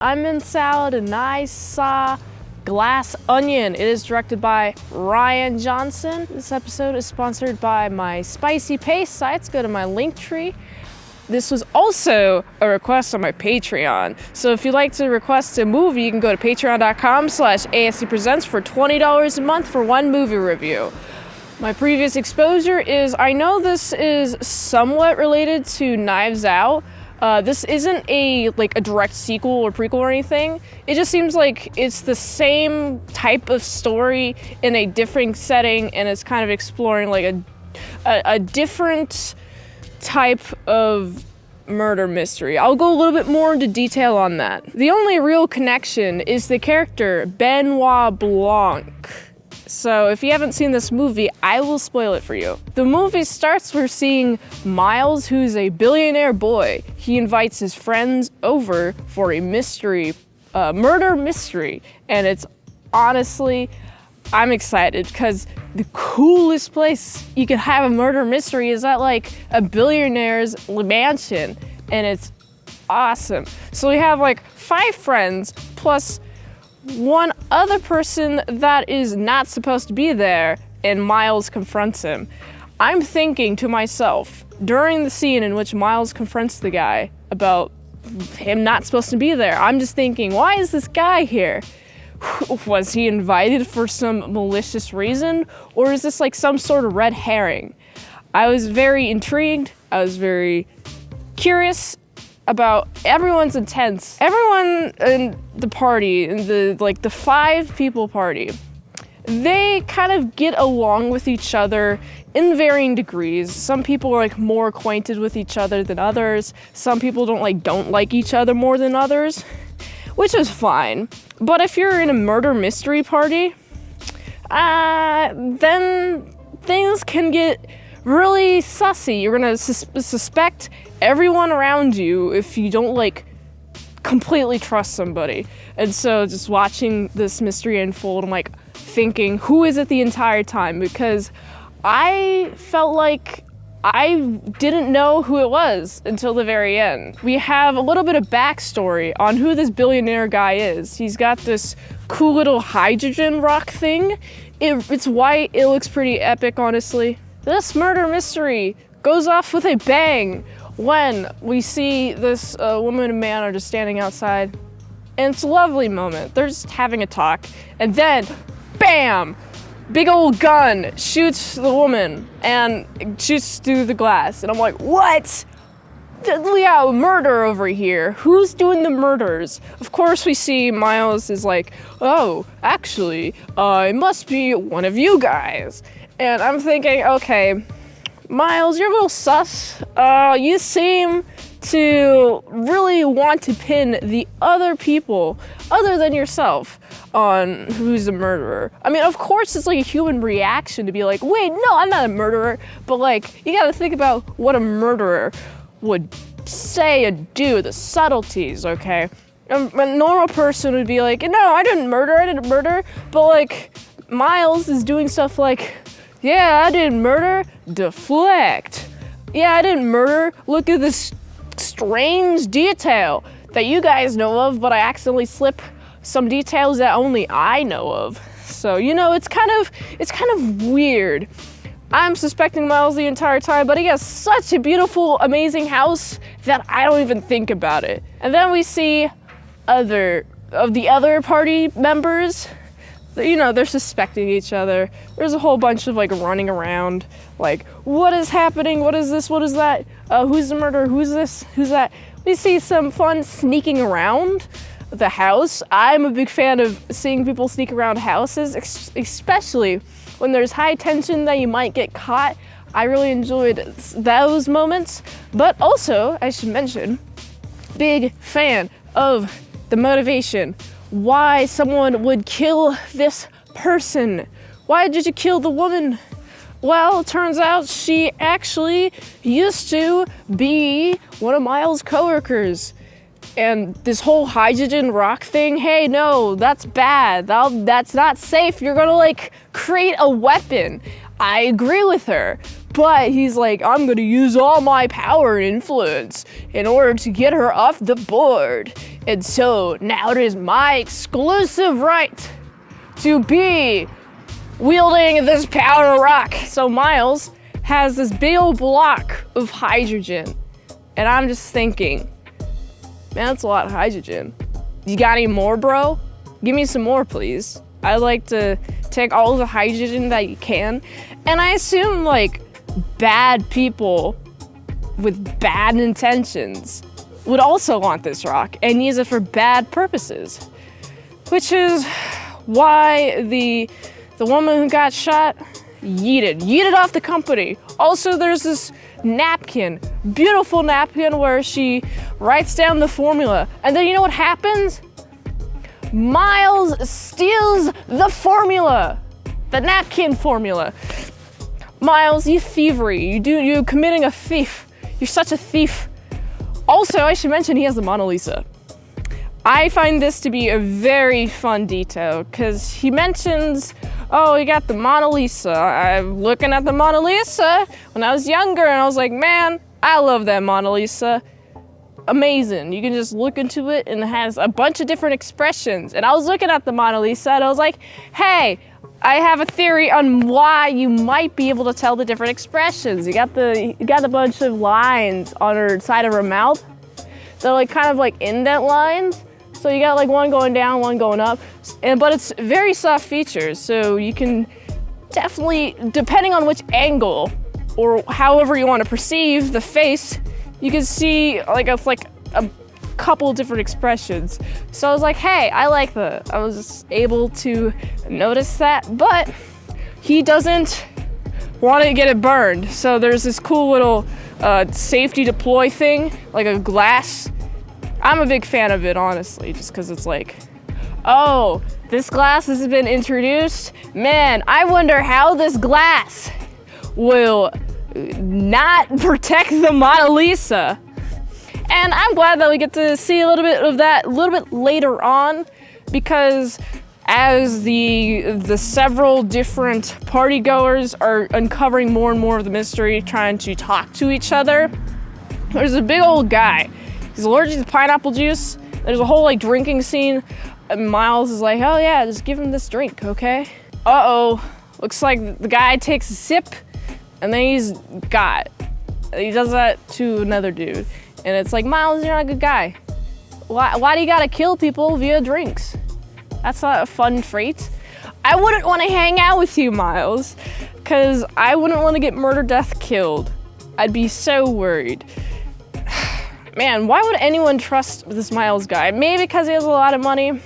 I'm in salad and I saw Glass Onion. It is directed by Ryan Johnson. This episode is sponsored by my spicy paste sites. Go to my link tree. This was also a request on my Patreon. So if you'd like to request a movie, you can go to patreon.com/ASEpresents for $20 a month for one movie review. My previous exposure is, I know this is somewhat related to Knives Out. This isn't a direct sequel or prequel or anything. It just seems like it's the same type of story in a different setting, and it's kind of exploring like a different type of murder mystery. I'll go a little bit more into detail on that. The only real connection is the character Benoit Blanc. So if you haven't seen this movie, I will spoil it for you. The movie starts with seeing Miles, who's a billionaire boy. He invites his friends over for a murder mystery. And it's honestly, I'm excited because the coolest place you could have a murder mystery is at like a billionaire's mansion. And it's awesome. So we have like 5 friends plus one other person that is not supposed to be there, and Miles confronts him. I'm thinking to myself, during the scene in which Miles confronts the guy about him not supposed to be there, I'm just thinking, why is this guy here? Was he invited for some malicious reason? Or is this like some sort of red herring? I was very intrigued. I was very curious about everyone's intents. Everyone in the party, in the 5-people party, they kind of get along with each other in varying degrees. Some people are like more acquainted with each other than others. Some people don't like each other more than others, which is fine. But if you're in a murder mystery party, then things can get really sussy. You're gonna suspect everyone around you if you don't completely trust somebody. And so just watching this mystery unfold, I'm thinking, who is it the entire time? Because I felt like I didn't know who it was until the very end. We have a little bit of backstory on who this billionaire guy is. He's got this cool little hydrogen rock thing. It's white, it looks pretty epic, honestly. This murder mystery goes off with a bang when we see this woman and man are just standing outside. And it's a lovely moment. They're just having a talk. And then, bam! Big old gun shoots the woman and shoots through the glass. And I'm like, what? We have a murder over here. Who's doing the murders? Of course we see Miles is like, oh, actually, it must be one of you guys. And I'm thinking, okay, Miles, you're a little sus. You seem to really want to pin the other people, other than yourself, on who's the murderer. I mean, of course, it's like a human reaction to be like, wait, no, I'm not a murderer. But you gotta think about what a murderer would say and do, the subtleties, okay? A normal person would be like, no, I didn't murder. But Miles is doing stuff like, yeah, I didn't murder, deflect. Yeah, I didn't murder, look at this strange detail that you guys know of, but I accidentally slip some details that only I know of. So, it's kind of weird. I'm suspecting Miles the entire time, but he has such a beautiful, amazing house that I don't even think about it. And then we see the other party members. They're suspecting each other. There's a whole bunch of running around, what is happening? What is this? What is that? Who's the murderer? Who's this? Who's that? We see some fun sneaking around the house. I'm a big fan of seeing people sneak around houses, especially when there's high tension that you might get caught. I really enjoyed those moments. But also, I should mention, big fan of the motivation. Why someone would kill this person. Why did you kill the woman? Well, it turns out she actually used to be one of Miles' coworkers. And this whole hydrogen rock thing, hey, no, that's bad. That's not safe. You're gonna create a weapon. I agree with her. But he's like, I'm gonna use all my power and influence in order to get her off the board. And so now it is my exclusive right to be wielding this power rock. So Miles has this big old block of hydrogen. And I'm just thinking, man, that's a lot of hydrogen. You got any more, bro? Give me some more, please. I'd like to take all the hydrogen that you can. And I assume, like, bad people with bad intentions would also want this rock and use it for bad purposes. Which is why the woman who got shot yeeted off the company. Also, there's this napkin, beautiful napkin where she writes down the formula. And then you know what happens? Miles steals the formula, the napkin formula. Miles, you thievery. You're committing a thief. You're such a thief. Also, I should mention he has the Mona Lisa. I find this to be a very fun detail because he mentions, oh, you got the Mona Lisa. I'm looking at the Mona Lisa when I was younger and I was like, man, I love that Mona Lisa. Amazing. You can just look into it and it has a bunch of different expressions. And I was looking at the Mona Lisa and I was like, hey, I have a theory on why you might be able to tell the different expressions. You got a bunch of lines on her side of her mouth. They're like kind of like indent lines. So you got like one going down, one going up. But it's very soft features. So you can definitely, depending on which angle or however you want to perceive the face, you can see like a couple different expressions. So I was like, hey, I like that. I was able to notice that, but he doesn't want to get it burned. So there's this cool little safety deploy thing, like a glass. I'm a big fan of it, honestly, just because it's like, oh, this glass has been introduced. Man, I wonder how this glass will not protect the Mona Lisa. And I'm glad that we get to see a little bit of that a little bit later on, because as the several different party goers are uncovering more and more of the mystery, trying to talk to each other, there's a big old guy. He's allergic to pineapple juice. There's a whole like drinking scene. And Miles is like, oh yeah, just give him this drink, okay? Uh-oh, looks like the guy takes a sip and then he's got. He does that to another dude. And it's like, Miles, you're not a good guy. Why do you gotta kill people via drinks? That's not a fun trait. I wouldn't want to hang out with you, Miles, because I wouldn't want to get murder, death, killed. I'd be so worried. Man, why would anyone trust this Miles guy? Maybe because he has a lot of money.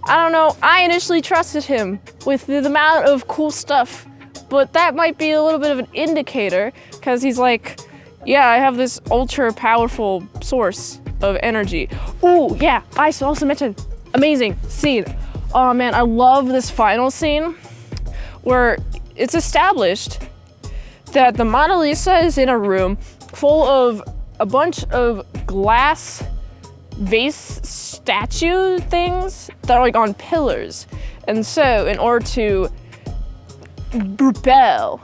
I don't know. I initially trusted him with the amount of cool stuff, but that might be a little bit of an indicator, because he's like, yeah, I have this ultra powerful source of energy. Ooh, yeah, I should also mention, amazing scene. Oh man, I love this final scene where it's established that the Mona Lisa is in a room full of a bunch of glass vase statue things that are like on pillars. And so in order to rebel,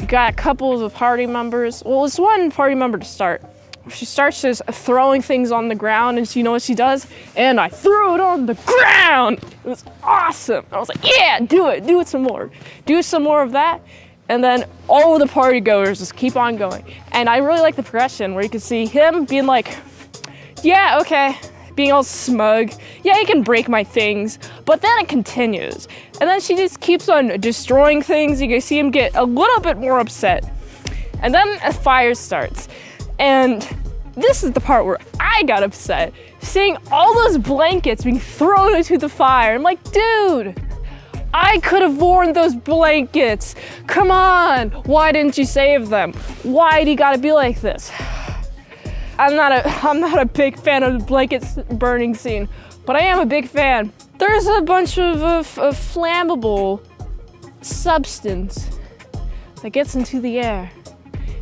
got a couple of the party members. Well, it's one party member to start. She starts just throwing things on the ground, and you know what she does? And I threw it on the ground. It was awesome. I was like, yeah, do it some more. Do some more of that. And then all of the party goers just keep on going. And I really like the progression where you can see him being like, yeah, okay, being all smug. Yeah, he can break my things. But then it continues. And then she just keeps on destroying things. You can see him get a little bit more upset. And then a fire starts. And this is the part where I got upset. Seeing all those blankets being thrown into the fire. I'm like, dude, I could have worn those blankets. Come on, why didn't you save them? Why do you gotta be like this? I'm not a big fan of the blankets burning scene, but I am a big fan. There's a bunch of flammable substance that gets into the air.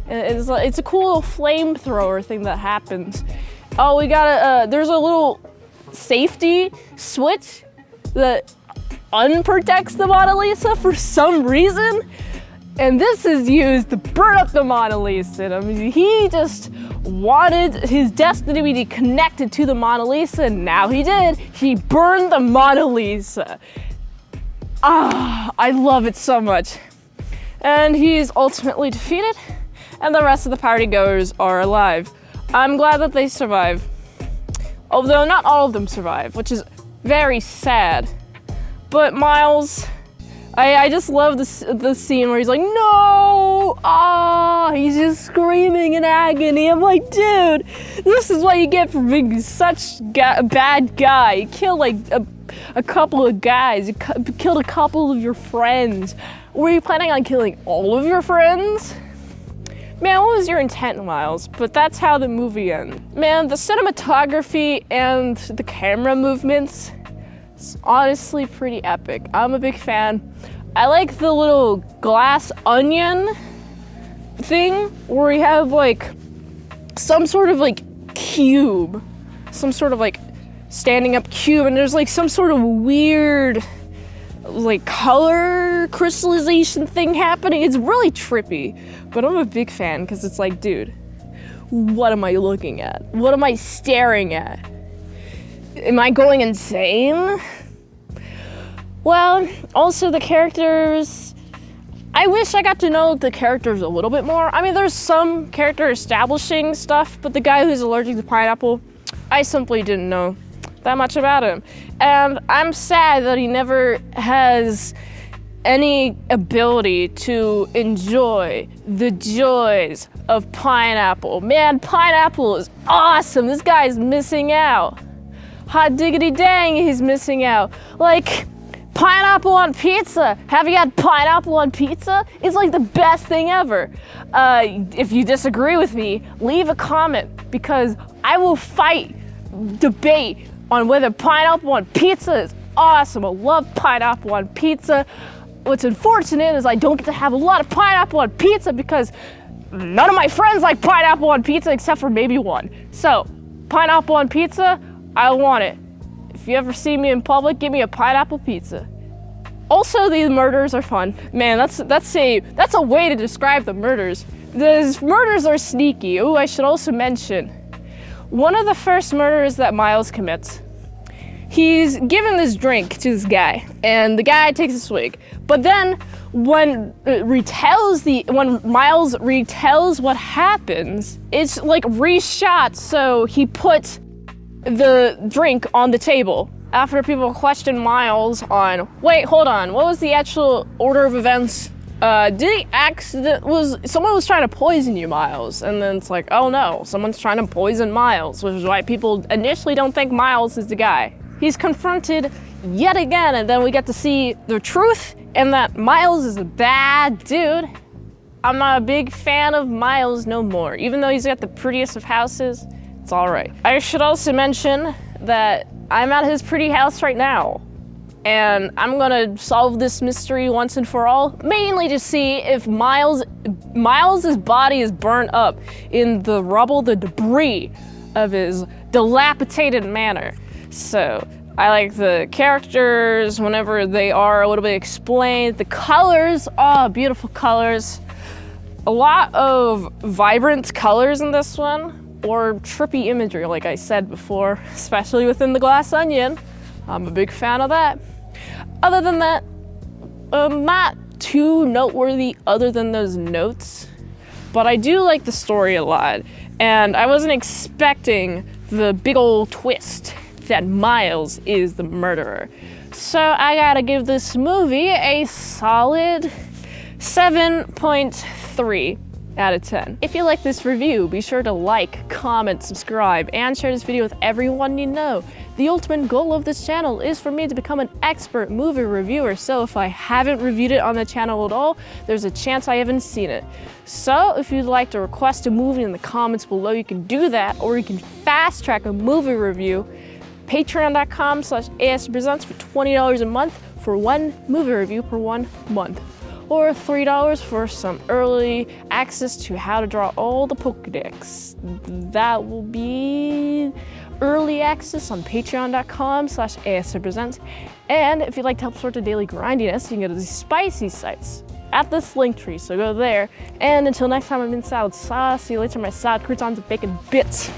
And it's a cool little flamethrower thing that happens. Oh, we got there's a little safety switch that unprotects the Mona Lisa for some reason. And this is used to burn up the Mona Lisa. I mean, he just wanted his destiny to be connected to the Mona Lisa, and now he did. He burned the Mona Lisa. I love it so much. And he's ultimately defeated, and the rest of the partygoers are alive. I'm glad that they survive. Although not all of them survive, which is very sad. But Miles, I just love the scene where he's like, no! He's just screaming in agony. I'm like, dude, this is what you get for being such a bad guy. You killed like a couple of guys. You killed a couple of your friends. Were you planning on killing all of your friends? Man, what was your intent, Miles? But that's how the movie ends. Man, the cinematography and the camera movements, it's honestly pretty epic. I'm a big fan. I like the little glass onion thing where we have like some sort of like cube, some sort of like standing up cube, and there's like some sort of weird like color crystallization thing happening. It's really trippy, but I'm a big fan because it's like, dude, what am I looking at? What am I staring at? Am I going insane? Well, also the characters, I wish I got to know the characters a little bit more. I mean, there's some character establishing stuff, but the guy who's allergic to pineapple, I simply didn't know that much about him. And I'm sad that he never has any ability to enjoy the joys of pineapple. Man, pineapple is awesome. This guy's missing out. Hot diggity dang, he's missing out. Like, pineapple on pizza. Have you had pineapple on pizza? It's like the best thing ever. If you disagree with me, leave a comment because I will debate on whether pineapple on pizza is awesome. I love pineapple on pizza. What's unfortunate is I don't get to have a lot of pineapple on pizza because none of my friends like pineapple on pizza except for maybe one. So, pineapple on pizza, I want it. If you ever see me in public, give me a pineapple pizza. Also, these murders are fun. Man, that's a way to describe the murders. The murders are sneaky. Oh, I should also mention, one of the first murders that Miles commits, he's given this drink to this guy, and the guy takes a swig. But then, when Miles retells what happens, it's like reshot. So he put the drink on the table after people questioned Miles on, wait, hold on, what was the actual order of events? Someone was trying to poison you, Miles, and then it's like, oh no, someone's trying to poison Miles, which is why people initially don't think Miles is the guy. He's confronted yet again, and then we get to see the truth, and that Miles is a bad dude. I'm not a big fan of Miles no more, even though he's got the prettiest of houses. It's all right. I should also mention that I'm at his pretty house right now, and I'm gonna solve this mystery once and for all, mainly to see if Miles's body is burnt up in the rubble, the debris of his dilapidated manor. So I like the characters whenever they are a little bit explained. The colors, beautiful colors. A lot of vibrant colors in this one, or trippy imagery, like I said before, especially within the glass onion. I'm a big fan of that. Other than that, not too noteworthy other than those notes, but I do like the story a lot, and I wasn't expecting the big old twist that Miles is the murderer. So I gotta give this movie a solid 7.3 out of 10. If you like this review, be sure to like, comment, subscribe, and share this video with everyone you know. The ultimate goal of this channel is for me to become an expert movie reviewer, so if I haven't reviewed it on the channel at all, there's a chance I haven't seen it. So if you'd like to request a movie in the comments below, you can do that, or you can fast track a movie review. Patreon.com/ASEPresents for $20 a month for one movie review per 1 month. Or $3 for some early access to how to draw all the Pokédex. That will be early access on patreon.com/ASEPresents. And if you'd like to help sort the daily grindiness, you can go to the spicy sites at this link tree, so go there. And until next time, I'm in salad sauce. See you later, my salad croutons and bacon bits.